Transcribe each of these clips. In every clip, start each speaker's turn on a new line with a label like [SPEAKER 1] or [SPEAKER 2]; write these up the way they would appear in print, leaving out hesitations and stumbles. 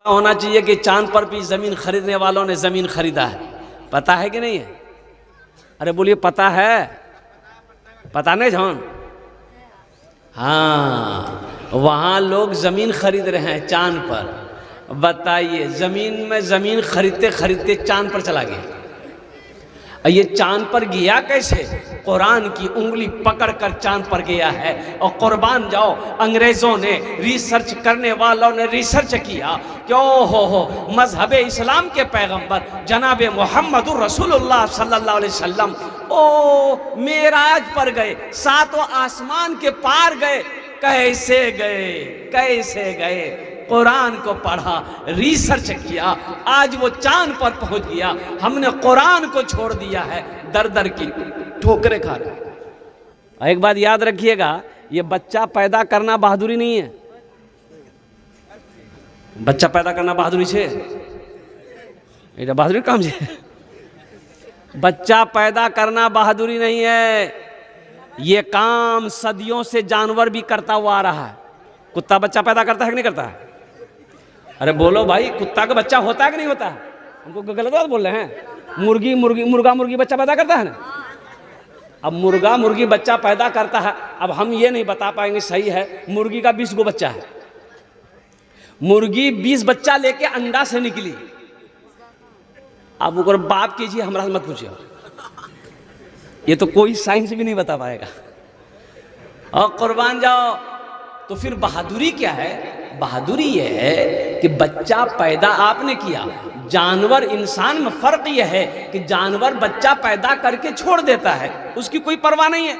[SPEAKER 1] होना चाहिए कि चांद पर भी जमीन खरीदने वालों ने जमीन खरीदा है। पता है कि नहीं है? अरे बोलिए पता है? पता नहीं जॉन? हाँ, वहाँ लोग जमीन खरीद रहे हैं चांद पर। बताइए, जमीन खरीदते खरीदते चांद पर चला गया। ये चांद पर गया कैसे? कुरान की उंगली पकड़कर चांद पर गया है। और कुर्बान जाओ, अंग्रेजों ने, रिसर्च करने वालों ने रिसर्च किया कि हो मजहब इस्लाम के पैगंबर जनाब मोहम्मद रसूलुल्लाह सल्लल्लाहु अलैहि वसल्लम ओ मेराज पर गए, सातों आसमान के पार गए। कैसे गए? कैसे गए? कुरान को पढ़ा, रिसर्च किया, आज वो चांद पर पहुंच गया। हमने कुरान को छोड़ दिया है, दर दर की ठोकरें खा रहे। एक बात याद रखिएगा, ये बच्चा पैदा करना बहादुरी नहीं है। बच्चा पैदा करना बहादुरी छे? ये बहादुरी काम छे? बच्चा पैदा करना बहादुरी नहीं है। ये काम सदियों से जानवर भी करता हुआ आ रहा है। कुत्ता बच्चा पैदा करता है कि नहीं करता है? अरे बोलो भाई, कुत्ता का बच्चा होता है कि नहीं होता है? हमको गलत बात बोल रहे हैं। मुर्गा मुर्गी बच्चा पैदा करता है ना। अब मुर्गा मुर्गी बच्चा पैदा करता है। अब हम ये नहीं बता पाएंगे सही है, मुर्गी का 20 गो बच्चा है। मुर्गी 20 बच्चा लेके अंडा से निकली। अब अगर बाप कीजिए, हमरा मत पूछिए, ये तो कोई साइंस भी नहीं बता पाएगा। और कुर्बान जाओ, तो फिर बहादुरी क्या है? बहादुरी यह है कि बच्चा पैदा आपने किया। जानवर इंसान में फर्क यह है कि जानवर बच्चा पैदा करके छोड़ देता है, उसकी कोई परवाह नहीं है।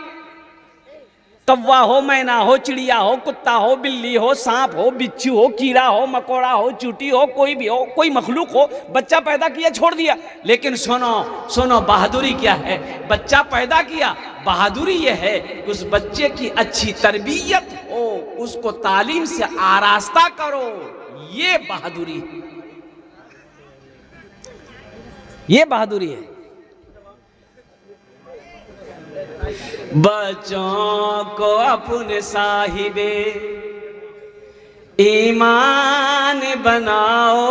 [SPEAKER 1] कौवा हो, मैना हो, चिड़िया हो, कुत्ता हो, बिल्ली हो, सांप हो, बिच्छू हो, कीड़ा हो, मकोड़ा हो, चूटी हो, कोई भी हो, कोई मखलूक हो, बच्चा पैदा किया छोड़ दिया। लेकिन सुनो बहादुरी क्या है? बच्चा पैदा किया, बहादुरी यह है कि उस बच्चे की अच्छी तरबियत हो, उसको तालीम से आरास्ता करो। ये बहादुरी, ये बहादुरी है। बच्चों को अपने साहिबे ईमान बनाओ,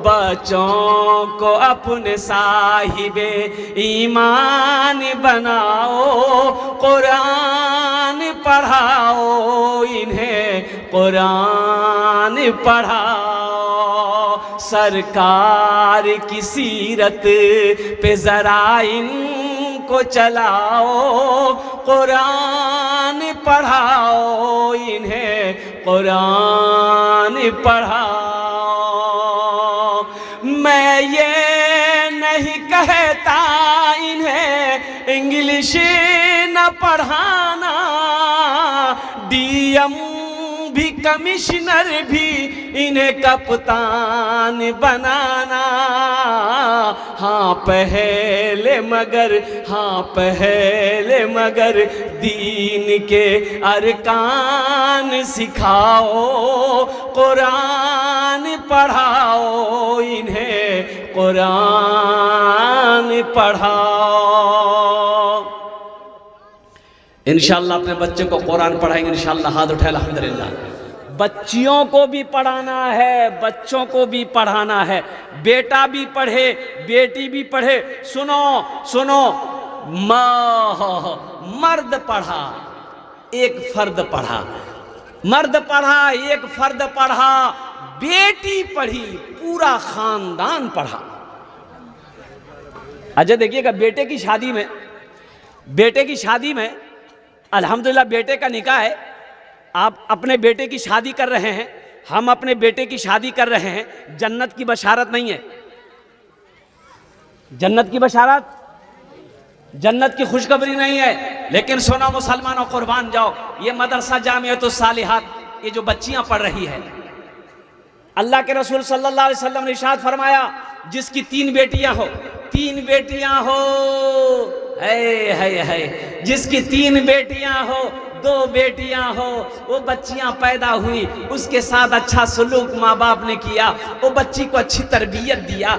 [SPEAKER 1] बच्चों को अपने साहिबे ईमान बनाओ, कुरान पढ़ाओ, इन्हें कुरान पढ़ाओ। सरकार की सीरत पे जरा इनको चलाओ, कुरान पढ़ाओ, इन्हें कुरान पढ़ाओ। मैं ये नहीं कहता इन्हें इंग्लिश न पढ़ाना, डीएम भी कमिश्नर भी इन्हें कप्तान बनाना। हाँ पहले मगर दीन के अरकान सिखाओ, कुरान पढ़ाओ, इन्हें कुरान पढ़ाओ। इंशाअल्लाह अपने बच्चे को कुरान पढ़ाएंगे इंशाअल्लाह। हाथ उठाए अल्हम्दुलिल्लाह। बच्चियों को भी पढ़ाना है, बच्चों को भी पढ़ाना है। बेटा भी पढ़े, बेटी भी पढ़े। सुनो, मर्द पढ़ा, एक फर्द पढ़ा, मर्द पढ़ा, एक फर्द पढ़ा, बेटी पढ़ी, पूरा खानदान पढ़ा। अच्छा देखिएगा, बेटे की शादी में अल्हम्दुलिल्लाह बेटे का निकाह है। आप अपने बेटे की शादी कर रहे हैं, हम अपने बेटे की शादी कर रहे हैं। जन्नत की बशारत नहीं है, जन्नत की बशारत, जन्नत की खुशखबरी नहीं है। लेकिन सुनो मुसलमानों, कुर्बान जाओ, ये मदरसा जामियतुस सालिहात, ये जो बच्चियां पढ़ रही है, अल्लाह के रसूल सल्लल्लाहु अलैहि वसल्लम ने इरशाद फरमाया, जिसकी 3 बेटियां हो, 3 बेटियां हो, है जिसकी 3 बेटियां हो, 2 बेटियां हो, वो बच्चियां पैदा हुई, उसके साथ अच्छा सलूक माँ बाप ने किया, वो बच्ची को अच्छी तरबियत दिया,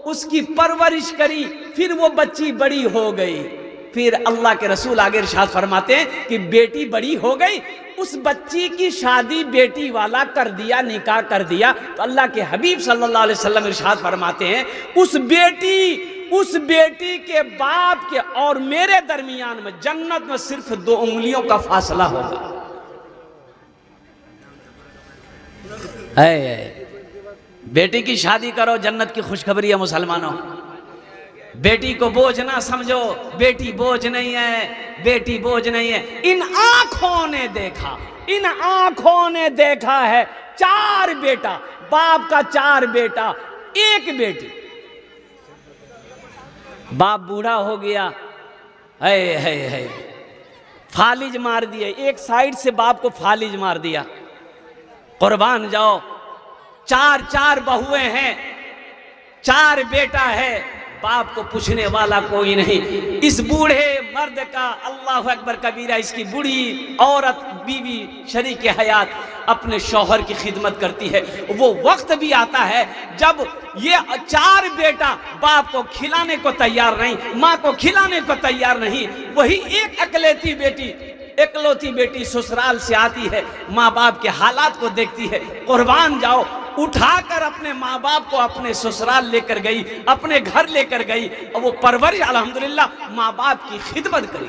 [SPEAKER 1] उसकी परवरिश करी, फिर वो बच्ची बड़ी हो गई, फिर अल्लाह के रसूल आगे इरशाद फरमाते हैं कि बेटी बड़ी हो गई, उस बच्ची की शादी बेटी वाला कर दिया, निकाह कर दिया, तो अल्लाह के हबीब सल्लल्लाहु अलैहि वसल्लम इरशाद फरमाते हैं उस बेटी के बाप के और मेरे दरमियान में जन्नत में सिर्फ 2 उंगलियों का फासला होगा। बेटी की शादी करो, जन्नत की खुशखबरी है मुसलमानों। बेटी को बोझ ना समझो, बेटी बोझ नहीं है, बेटी बोझ नहीं है। इन आंखों ने देखा है 4 बेटा, बाप का 4 बेटा, 1 बेटी। बाप बूढ़ा हो गया, है फालिज मार दिए, एक साइड से बाप को फालिज मार दिया। कुर्बान जाओ, 4 बहुएं हैं, 4 बेटा है, बाप को पूछने वाला कोई नहीं। इस बूढ़े मर्द का अल्लाह अकबर कबीरा, इसकी बूढ़ी औरत बीवी शरीक हयात अपने शौहर की खिदमत करती है। वो वक्त भी आता है जब ये 4 बेटा बाप को खिलाने को तैयार नहीं, माँ को खिलाने को तैयार नहीं, वही एक इकलौती बेटी ससुराल से आती है, माँ बाप के हालात को देखती है। कुर्बान जाओ, उठाकर अपने माँ बाप को अपने ससुराल लेकर गई, अपने घर लेकर गई, और वो परवरिश अल्हम्दुलिल्लाह माँ बाप की खिदमत करेगी।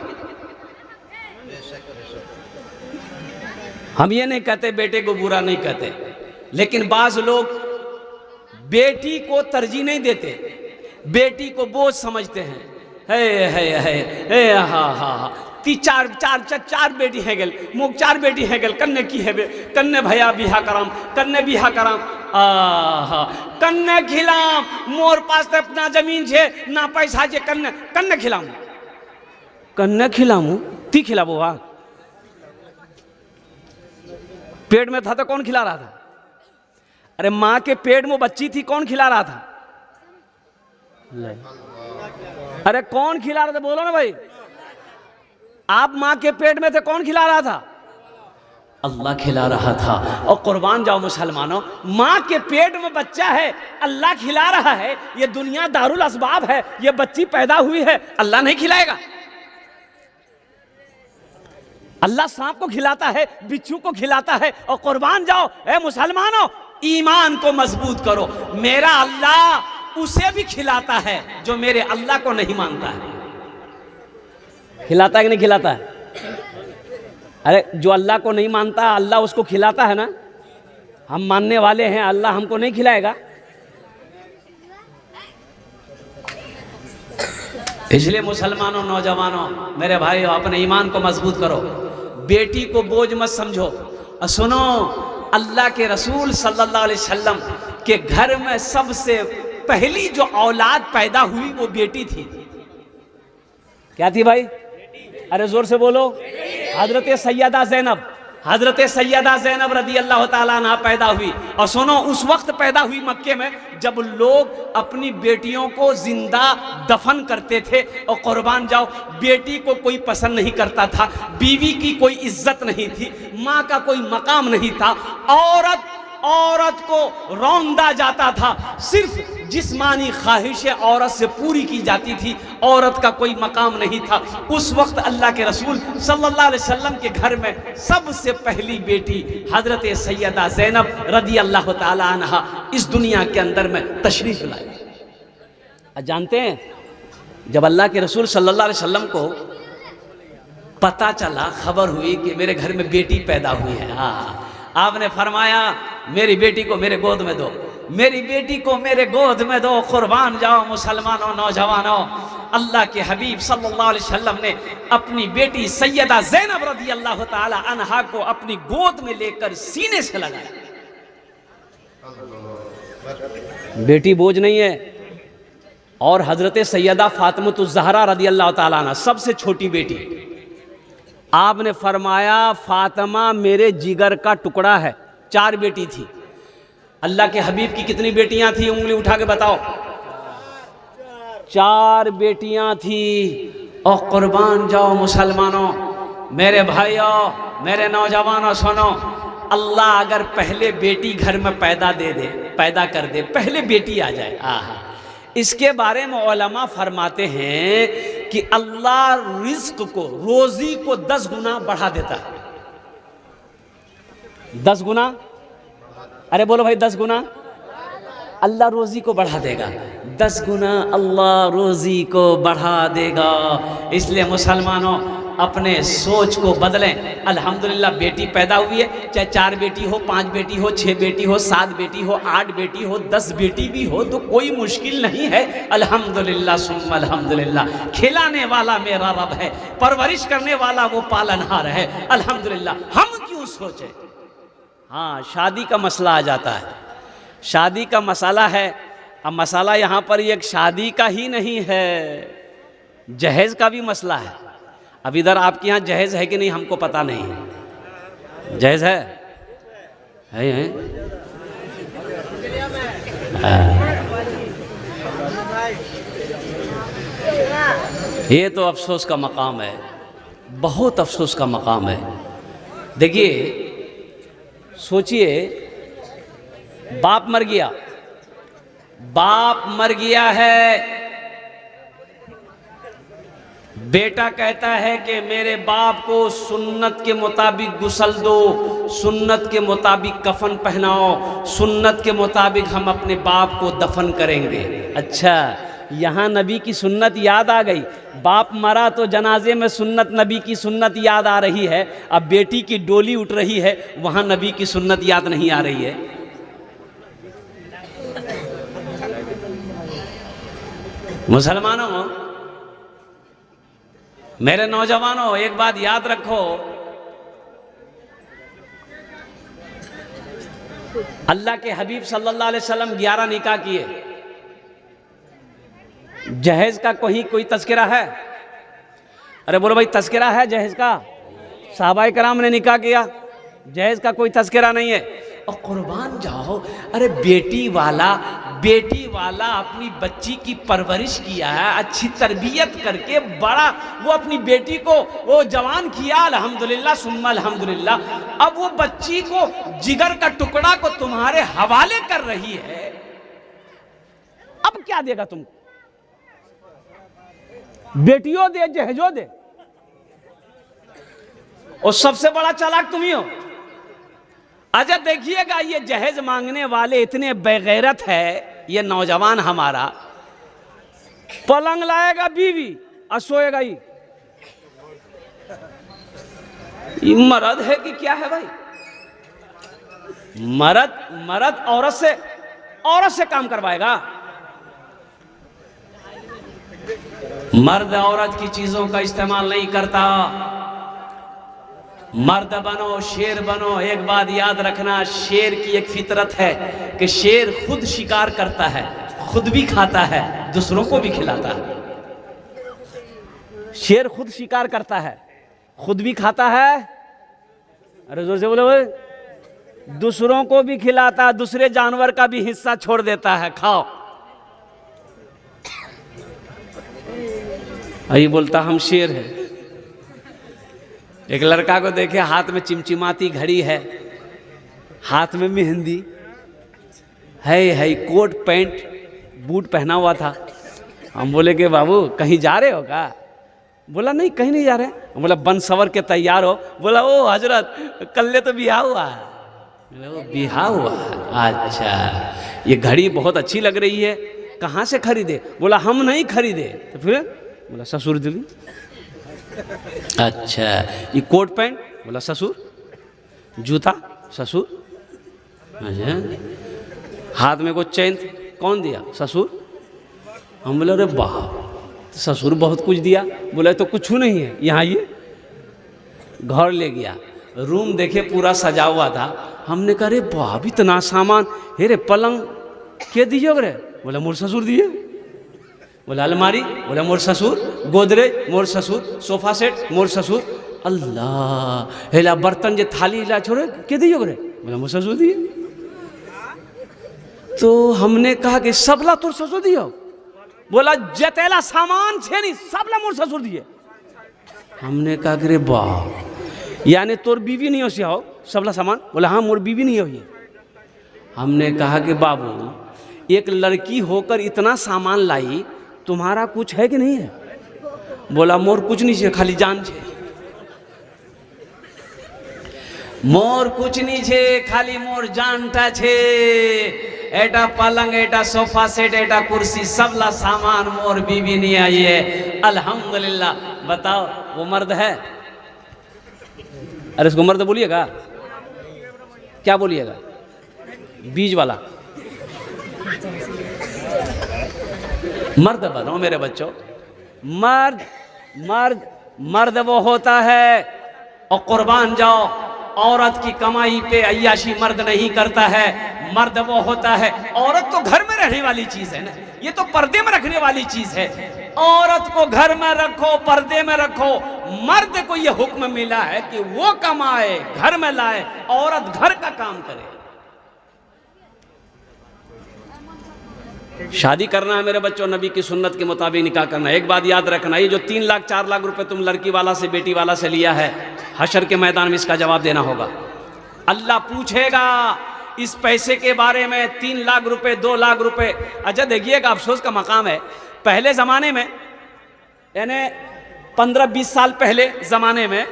[SPEAKER 1] हम ये नहीं कहते बेटे को बुरा नहीं कहते, लेकिन बाज लोग बेटी को तरजीह नहीं देते, बेटी को बोझ समझते हैं। चार बेटी है गल, मुख 4 बेटी है गल, कन्ने की है बे, कन्ने भैया बिहा कराम, कन्ने बिहा कराम, कन्ने खिलाम, मोर पास तो अपना जमीन छे ना पैसा छे, कन्ने खिलामू, ती खिलाबो वाह। पेट में था तो कौन खिला रहा था? अरे माँ के पेट में बच्ची थी, कौन खिला रहा था? अरे कौन खिला रहा था, बोलो ना भाई। आप माँ के पेट में थे, कौन खिला रहा था? अल्लाह खिला रहा था। और कुर्बान जाओ मुसलमानों, माँ के पेट में बच्चा है, अल्लाह खिला रहा है। ये दुनिया दारुल असबाब है, ये बच्ची पैदा हुई है, अल्लाह नहीं खिलाएगा? अल्लाह सांप को खिलाता है, बिच्छू को खिलाता है। और कुर्बान जाओ ए मुसलमानों, ईमान को मजबूत करो। मेरा अल्लाह उसे भी खिलाता है जो मेरे अल्लाह को नहीं मानता है। खिलाता है कि नहीं खिलाता है? अरे जो अल्लाह को नहीं मानता, अल्लाह उसको खिलाता है ना। हम मानने वाले हैं, अल्लाह हमको नहीं खिलाएगा? इसलिए मुसलमानों, नौजवानों, मेरे भाइयों, अपने ईमान को मजबूत करो, बेटी को बोझ मत समझो। और सुनो, अल्लाह के रसूल सल्लल्लाहु अलैहि वसल्लम के घर में सबसे पहली जो औलाद पैदा हुई वो बेटी थी। क्या थी भाई? अरे जोर से बोलो। हजरत सैयदा ज़ैनब रदी अल्लाह ताला अन्हा पैदा हुई। और सुनो, उस वक्त पैदा हुई मक्के में जब लोग अपनी बेटियों को जिंदा दफन करते थे। और कुर्बान जाओ, बेटी को कोई पसंद नहीं करता था, बीवी की कोई इज्जत नहीं थी, माँ का कोई मकाम नहीं था, औरत को रौंदा जाता था, सिर्फ जिस्मानी ख्वाहिशें औरत से पूरी की जाती थी, औरत का कोई मकाम नहीं था। उस वक्त अल्लाह के रसूल सल्लल्लाहु अलैहि वसल्लम के घर में सबसे पहली बेटी हजरत सैयदा ज़ैनब रदी अल्लाह ताला अन्हा इस दुनिया के अंदर में तशरीफ लाई। जानते हैं, जब अल्लाह के रसूल सल्लल्लाहु अलैहि वसल्लम को पता चला, खबर हुई कि मेरे घर में बेटी पैदा हुई है, आपने फरमाया मेरी बेटी को मेरे गोद में दो, मेरी बेटी को मेरे गोद में दो। कुर्बान जाओ मुसलमानों, नौजवानों, अल्लाह के हबीब सल्लल्लाहु अलैहि वसल्लम ने अपनी बेटी सैयदा ज़ैनब रदी अल्लाह ताला अन्हा को अपनी गोद में लेकर सीने से लगाया। बेटी बोझ नहीं है। और हजरत सैयदा फातिमतुज़ ज़हरा रदी अल्लाह ताला अन्हा सबसे छोटी बेटी, आपने फरमाया फातिमा मेरे जिगर का टुकड़ा है। 4 बेटी थी। अल्लाह के हबीब की कितनी बेटियां थी? उंगली उठा के बताओ। 4 बेटियां थी। और कुर्बान जाओ मुसलमानों, मेरे भाइयों, मेरे नौजवानों, सुनो, अल्लाह अगर पहले बेटी घर में पैदा कर दे, पहले बेटी आ जाए, इसके बारे में उलमा फरमाते हैं कि अल्लाह रिज्क को, रोजी को 10 गुना बढ़ा देता है। 10 गुना, अरे बोलो भाई 10 गुना अल्लाह रोजी को बढ़ा देगा। 10 गुना अल्लाह रोजी को बढ़ा देगा। इसलिए मुसलमानों अपने सोच को बदलें। अल्हम्दुलिल्लाह बेटी पैदा हुई है, चाहे 4 बेटी हो, 5 बेटी हो, 6 बेटी हो, 7 बेटी हो, 8 बेटी हो, 10 बेटी भी हो तो कोई मुश्किल नहीं है। अल्हम्दुलिल्लाह सुम्मा अल्हम्दुलिल्लाह। खिलाने वाला मेरा रब है, परवरिश करने वाला वो पालनहार है। अल्हम्दुलिल्लाह। हम क्यों सोचें? हाँ, शादी का मसला आ जाता है। शादी का मसाला है। अब मसाला यहाँ पर एक शादी का ही नहीं है, जहेज का भी मसला है। अब इधर आपके यहाँ जहेज है कि नहीं हमको पता नहीं है। जहेज है? ये तो अफसोस का मकाम है, बहुत अफसोस का मकाम है। देखिए, सोचिए, बाप मर गया, बाप मर गया है, बेटा कहता है कि मेरे बाप को सुन्नत के मुताबिक गुस्ल दो, सुन्नत के मुताबिक कफन पहनाओ, सुन्नत के मुताबिक हम अपने बाप को दफन करेंगे। अच्छा, यहाँ नबी की सुन्नत याद आ गई। बाप मरा तो जनाजे में सुन्नत, नबी की सुन्नत याद आ रही है। अब बेटी की डोली उठ रही है, वहाँ नबी की सुन्नत याद नहीं आ रही है। मुसलमानों, मेरे नौजवानों, एक बात याद रखो, अल्लाह के हबीब सल्लल्लाहु अलैहि वसल्लम 11 निकाह किए। जहेज का कोई तज़किरा है? अरे बोलो भाई, तज़किरा है जहेज का? सहाबाए कराम ने निकाह किया, जहेज का कोई तज़किरा नहीं है। और कुर्बान जाओ, अरे बेटी वाला अपनी बच्ची की परवरिश किया है, अच्छी तरबियत करके बड़ा वो अपनी बेटी को वो जवान किया, अल्हम्दुलिल्लाह सुम्मा अल्हम्दुलिल्लाह। अब वो बच्ची को, जिगर का टुकड़ा को तुम्हारे हवाले कर रही है, अब क्या देगा तुमको? बेटियों दे, जहेजो दे, और सबसे बड़ा चालाक तुम ही हो। अच्छा देखिएगा, ये जहेज मांगने वाले इतने बेगैरत है, ये नौजवान हमारा पलंग लाएगा बीवी और सोएगा ही। ये मर्द है कि क्या है भाई? मर्द औरत से काम करवाएगा। मर्द औरत की चीजों का इस्तेमाल नहीं करता। मर्द बनो, शेर बनो। एक बात याद रखना, शेर की एक फितरत है कि शेर खुद शिकार करता है, खुद भी खाता है, दूसरों को भी खिलाता है। शेर खुद शिकार करता है, खुद भी खाता है, अरे जोर से बोलो भाई, दूसरों को भी खिलाता है, दूसरे जानवर का भी हिस्सा छोड़ देता है, खाओ। ये बोलता हम शेर हैं। एक लड़का को देखे, हाथ में चिमचिमाती घड़ी है, हाथ में मेहंदी है, कोट पैंट बूट पहना हुआ था। हम बोले कि बाबू कहीं जा रहे हो क्या? बोला नहीं, कहीं नहीं जा रहे। हम बोला बन सवर के तैयार हो? बोला ओ हजरत कल तो बियाह हुआ है। वो बियाह हुआ है? अच्छा, ये घड़ी बहुत अच्छी लग रही है, कहाँ से खरीदे? बोला हम नहीं खरीदे। तो फिर बोला ससुर दिली। अच्छा, ये कोट पैंट? बोला ससुर। जूता? ससुर। अच्छा, हाथ में को चैन कौन दिया? ससुर। हम बोले अरे वाह, ससुर बहुत कुछ दिया। बोले तो कुछ नहीं है, यहाँ ये घर ले गया, रूम देखे पूरा सजा हुआ था। हमने कहा अरे वाह, इतना सामान हे रे, पलंग के दिए रे? बोला मोर ससुर दिए। बोला अलमारी? बोला मोर ससुर। गोदरेज? मोर ससुर। Sofa set? मोर ससुर। अल्लाह, हेला बर्तन जे थाली ला छोड़े के दिए रे? बोला मोर ससुर दिए। तो हमने कहा कि सबला तोर ससुर दियो? बोला जतेला सामान छे नहीं सबला मोर ससुर दिए। हमने कहा कि रे वाह, यानी तोर बीवी नहीं हो सिया हो सबला सामान? बोला हाँ मोर बीवी नहीं हो ये। हमने कहा कि बाबू एक लड़की होकर इतना सामान लाई, तुम्हारा कुछ है कि नहीं है? बोला मोर कुछ नहीं छे, खाली जान छे। मोर कुछ नहीं छे, खाली मोर जानटा छे। एटा पलंग, एटा सोफा सेट, एटा कुर्सी, सबला सामान मोर बीवी नहीं आई है, अल्हम्दुलिल्लाह। बताओ वो मर्द है? अरे इसको मर्द बोलिएगा? क्या बोलिएगा? बीज वाला मर्द बनो मेरे बच्चों। मर्द मर्द मर्द वो होता है, और कुर्बान जाओ, औरत की कमाई पे अय्याशी मर्द नहीं करता है। मर्द वो होता है, औरत तो घर में रहने वाली चीज है ना, ये तो पर्दे में रखने वाली चीज है। औरत को घर में रखो, पर्दे में रखो। मर्द को ये हुक्म मिला है कि वो कमाए, घर में लाए, औरत घर का काम करे। शादी करना है मेरे बच्चों, नबी की सुन्नत के मुताबिक निकाह करना है। एक बात याद रखना, ये जो 3 लाख 4 लाख रुपए तुम लड़की वाला से, बेटी वाला से लिया है, हशर के मैदान में इसका जवाब देना होगा। अल्लाह पूछेगा इस पैसे के बारे में। 3 लाख रुपए, 2 लाख रुपए। अच्छा देखिएगा, अफसोस का मकाम है, पहले ज़माने में, यानी 15-20 साल पहले ज़माने में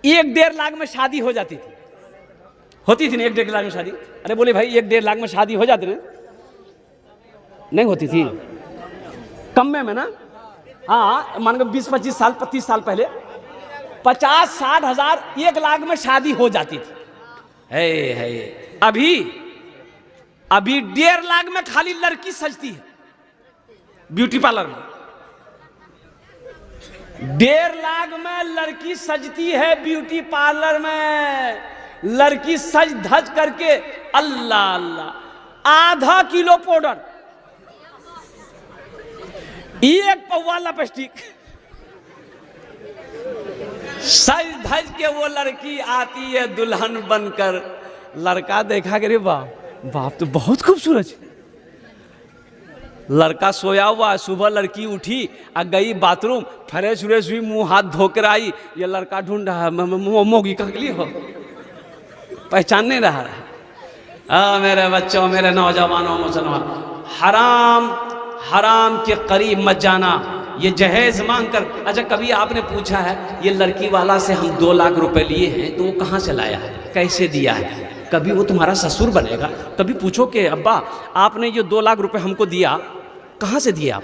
[SPEAKER 1] 1-1.5 लाख में शादी हो जाती थी। होती थी ना 1-1.5 लाख में शादी? अरे बोले भाई 1-1.5 लाख में शादी हो जाती ना? नहीं होती थी, कम में ना। हाँ मान लो 20-25 साल, 25 साल पहले 50-60 हज़ार, 1 लाख में शादी हो जाती थी। है अभी 1.5 लाख में खाली लड़की सजती है ब्यूटी पार्लर में। 1.5 लाख में लड़की सजती है ब्यूटी पार्लर में। लड़की सज धज करके, अल्लाह अल्लाह, आधा किलो पाउडर, 1 पौवा लिपस्टिक, सज धज के वो लड़की आती है दुल्हन बनकर। लड़का देखा कि रे बाप बाप तो बहुत खूबसूरत है। लड़का सोया हुआ, सुबह लड़की उठी और गई बाथरूम, फ्रेश व्रेश हुई, मुंह हाथ धोकर आई। ये लड़का ढूंढ रहा है, मोगी कहाँ के लिए हो, पहचान नहीं रहा। मेरे बच्चों, मेरे नौजवानों, मुसलमान, हराम हराम के करीब मत जाना। ये जहेज मांग कर, अच्छा कभी आपने पूछा है ये लड़की वाला से हम 2 लाख रुपए लिए हैं तो वो कहाँ से लाया है, कैसे दिया है? कभी वो तुम्हारा ससुर बनेगा? कभी पूछो कि अब्बा आपने ये 2 लाख रुपए हमको दिया, कहाँ से दिया आप?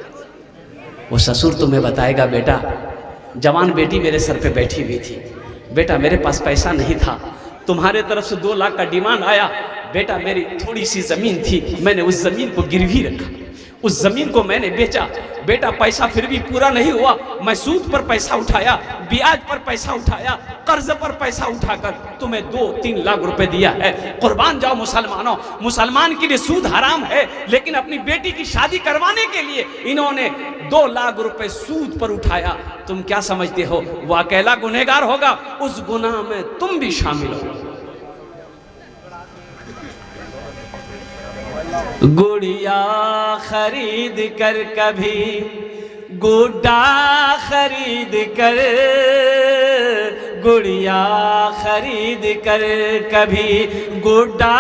[SPEAKER 1] वो ससुर तुम्हें बताएगा, बेटा जवान बेटी मेरे सर पे बैठी हुई थी, बेटा मेरे पास पैसा नहीं था, तुम्हारे तरफ से 2 लाख का डिमांड आया, बेटा मेरी थोड़ी सी ज़मीन थी, मैंने उस ज़मीन को गिरवी रखा, उस ज़मीन को मैंने बेचा, बेटा पैसा फिर भी पूरा नहीं हुआ, मैं सूद पर पैसा उठाया, ब्याज पर पैसा उठाया, कर्ज पर पैसा उठाकर तुम्हें 2-3 लाख रुपए दिया है। कुर्बान जाओ मुसलमानों, मुसलमान के लिए सूद हराम है, लेकिन अपनी बेटी की शादी करवाने के लिए इन्होंने 2 लाख रुपए सूद पर उठाया। तुम क्या समझते हो वो अकेला गुनहगार होगा? उस गुनाह में तुम भी शामिल हो। गुड़िया खरीद कर कभी गुड्डा खरीद कर, गुड़िया खरीद कर कभी गुड्डा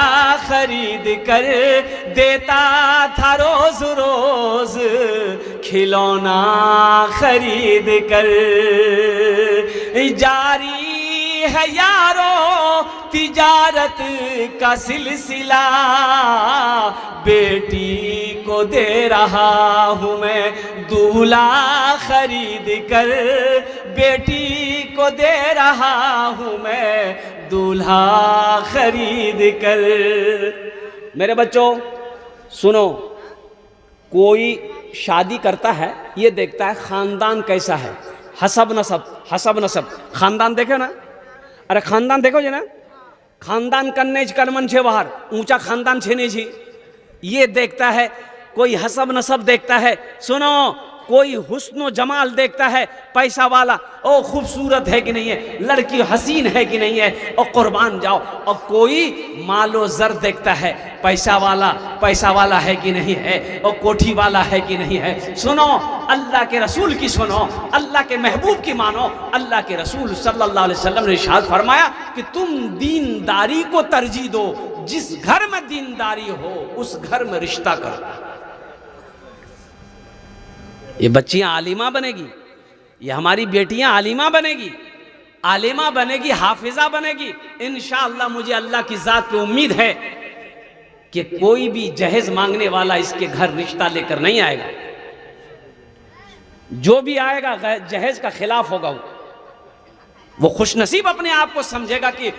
[SPEAKER 1] खरीद कर, देता था रोज रोज खिलौना खरीद कर। जारी है यारो तिजारत का सिलसिला, बेटी को दे रहा हूँ मैं दूल्हा खरीद कर, बेटी को दे रहा हूँ मैं दूल्हा खरीद कर। मेरे बच्चों सुनो, कोई शादी करता है ये देखता है खानदान कैसा है, हसब नसब, हसब नसब, खानदान देखे ना? अरे खानदान देखो जी ना, खानदान कन्ने कर्मन छे बाहर, ऊंचा खानदान छे नहीं छी, ये देखता है। कोई हसब नसब देखता है, सुनो, कोई हुस्न जमाल देखता है, पैसा वाला, ओ खूबसूरत है कि नहीं है, लड़की हसीन है कि नहीं है, और कुर्बान जाओ। और कोई मालो जर देखता है, पैसा वाला है कि नहीं है, और कोठी वाला है कि नहीं है। सुनो, अल्लाह के रसूल की सुनो, अल्लाह के महबूब की मानो। अल्लाह के रसूल सल्लल्लाहु अलैहि वसल्लम ने इरशाद फरमाया कि तुम दीनदारी को तरजीह दो, जिस घर में दीनदारी हो उस घर में रिश्ता करो। ये बच्चियां आलिमा बनेगी, ये हमारी बेटियां आलिमा बनेगी, आलिमा बनेगी, हाफिजा बनेगी इंशाअल्लाह। मुझे अल्लाह की ज़ात पे उम्मीद है कि कोई भी जहेज मांगने वाला इसके घर रिश्ता लेकर नहीं आएगा। जो भी आएगा जहेज का खिलाफ होगा। वो खुशनसीब अपने आप को समझेगा कि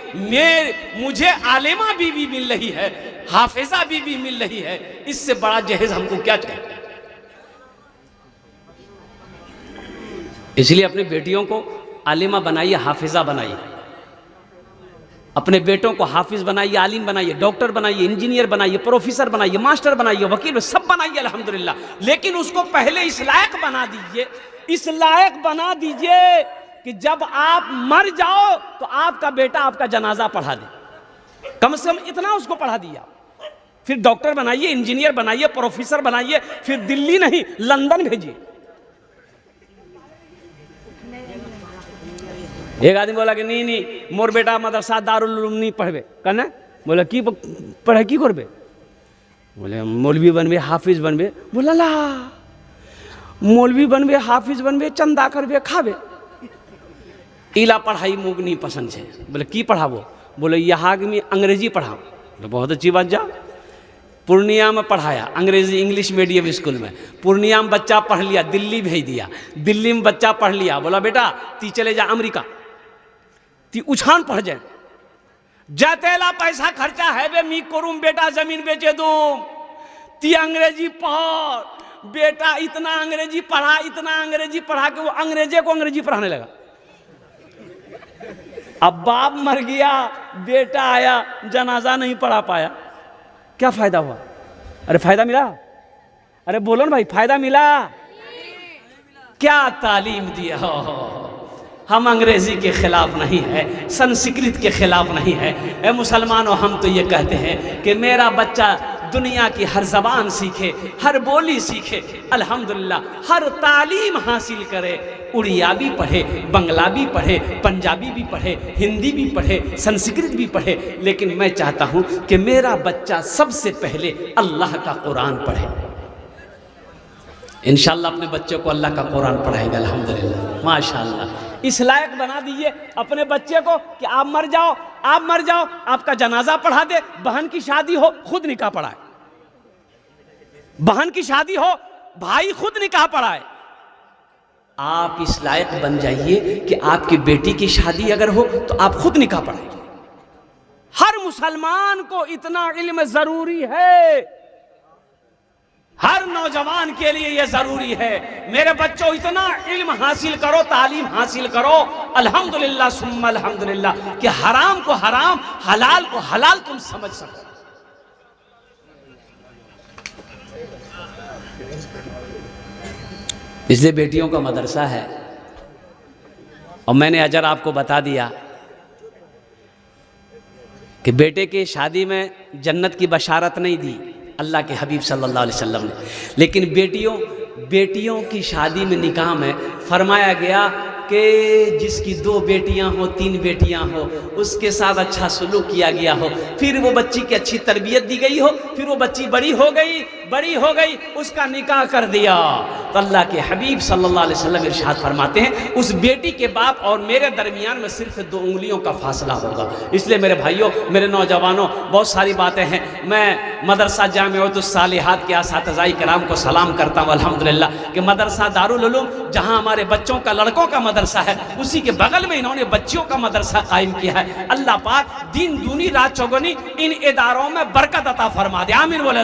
[SPEAKER 1] मुझे आलिमा बीवी मिल रही है, हाफिजा बीवी मिल रही है, इससे बड़ा जहेज हमको क्या चाहिए। इसलिए अपनी बेटियों को आलिमा बनाइए, हाफिजा बनाइए। अपने बेटों को हाफिज बनाइए, आलिम बनाइए, डॉक्टर बनाइए, इंजीनियर बनाइए, प्रोफेसर बनाइए, मास्टर बनाइए, वकील, सब बनाइए अल्हम्दुलिल्लाह। लेकिन उसको पहले इस लायक बना दीजिए, इस लायक बना दीजिए कि जब आप मर जाओ तो आपका बेटा आपका जनाजा पढ़ा दे। कम से कम इतना उसको पढ़ा दिया। फिर डॉक्टर बनाइए, इंजीनियर बनाइए, प्रोफेसर बनाइए, फिर दिल्ली नहीं लंदन भेजिए। एक आदमी बोला कि नहीं मोर बेटा मदरसा दारुल उलूम नहीं पढ़बे कहना। बोला की पढ़े की करबे? बोले मौलवी बनबे, हाफिज बनबे। बोला ला मौलवी बनबे, हाफिज बनबे, चंदा करबे, खाबे, इला पढ़ाई मुग नहीं पसंद है। बोले की पढ़ाबो? बोले यहाँ में अंग्रेजी पढ़ाओ। बोले बहुत अच्छी बात। जा पूर्णिया में पढ़ाया अंग्रेजी इंग्लिश मीडियम स्कूल में। पूर्णिया में बच्चा पढ़ लिया, दिल्ली भेज दिया। दिल्ली में बच्चा पढ़ लिया, बोला बेटा ती चले जा अमेरिका, ती उछान पढ़ जाए, जातेला पैसा खर्चा है बे मी करूम बेटा, जमीन बेचे दूं, ती अंग्रेजी पढ़ बेटा। इतना अंग्रेजी पढ़ा, इतना अंग्रेजी पढ़ा कि वो अंग्रेजे को अंग्रेजी पढ़ाने लगा। अब बाप मर गया, बेटा आया, जनाजा नहीं पढ़ा पाया। क्या फायदा हुआ? अरे फायदा मिला? अरे बोलो ना भाई, फायदा मिला? क्या तालीम दिया हो। हम अंग्रेजी के खिलाफ नहीं है, संस्कृत के खिलाफ नहीं है। ए मुसलमानों, हम तो ये कहते हैं कि मेरा बच्चा दुनिया की हर ज़बान सीखे, हर बोली सीखे, अल्हम्दुलिल्लाह हर तालीम हासिल करे। उड़िया भी पढ़े, बंगला भी पढ़े, पंजाबी भी पढ़े, हिंदी भी पढ़े, संस्कृत भी पढ़े। लेकिन मैं चाहता हूँ कि मेरा बच्चा सबसे पहले अल्लाह का कुरान पढ़े। इंशाअल्लाह अपने बच्चों को अल्लाह का कुरान पढ़ाएंगे अल्हम्दुलिल्लाह, माशाअल्लाह। इस लायक बना दीजिए अपने बच्चे को कि आप मर जाओ, आप मर जाओ, आपका जनाजा पढ़ा दे। बहन की शादी हो, खुद निकाह पढ़ाए। बहन की शादी हो, भाई खुद निकाह पढ़ाए। आप इस लायक बन जाइए कि आपकी बेटी की शादी अगर हो तो आप खुद निकाह पढ़ाइए। हर मुसलमान को इतना इल्म जरूरी है, हर नौजवान के लिए यह जरूरी है। मेरे बच्चों इतना इल्म हासिल करो, तालीम हासिल करो, अल्हम्दुलिल्लाह सुम्मा अल्हम्दुलिल्लाह, कि हराम को हराम, हलाल को हलाल तुम समझ सको। इसलिए बेटियों का मदरसा है। और मैंने अजर आपको बता दिया कि बेटे की शादी में जन्नत की बशारत नहीं दी अल्लाह के हबीब सल्लल्लाहु अलैहि वसल्लम ने, लेकिन बेटियों की शादी में निकाह में फरमाया गया कि जिसकी 2 बेटियां हो, 3 बेटियां हो, उसके साथ अच्छा सलूक किया गया हो, फिर वो बच्ची की अच्छी तरबियत दी गई हो, फिर वो बच्ची बड़ी हो गई, उसका निकाह कर दिया। तो अल्लाह के हबीब सल्लल्लाहु अलैहि वसल्लम इरशाद फरमाते हैं उस बेटी के बाप और मेरे दरमियान में सिर्फ 2 उंगलियों का फासला होगा। इसलिए मेरे भाइयों, मेरे नौजवानों, बहुत सारी बातें हैं। मैं मदरसा जामिअतुस सालिहात के असातिज़ाए किराम को सलाम करता हूँ अल्हम्दुलिल्लाह कि मदरसा दारुल उलूम जहाँ हमारे बच्चों का, लड़कों का मदरसा है, उसी के बगल में इन्होंने बच्चियों का मदरसा कायम किया है। अल्लाह पाक दिन दूनी रात चौगुनी इन इदारों में बरकत अता फरमा दे। आमीन बोले।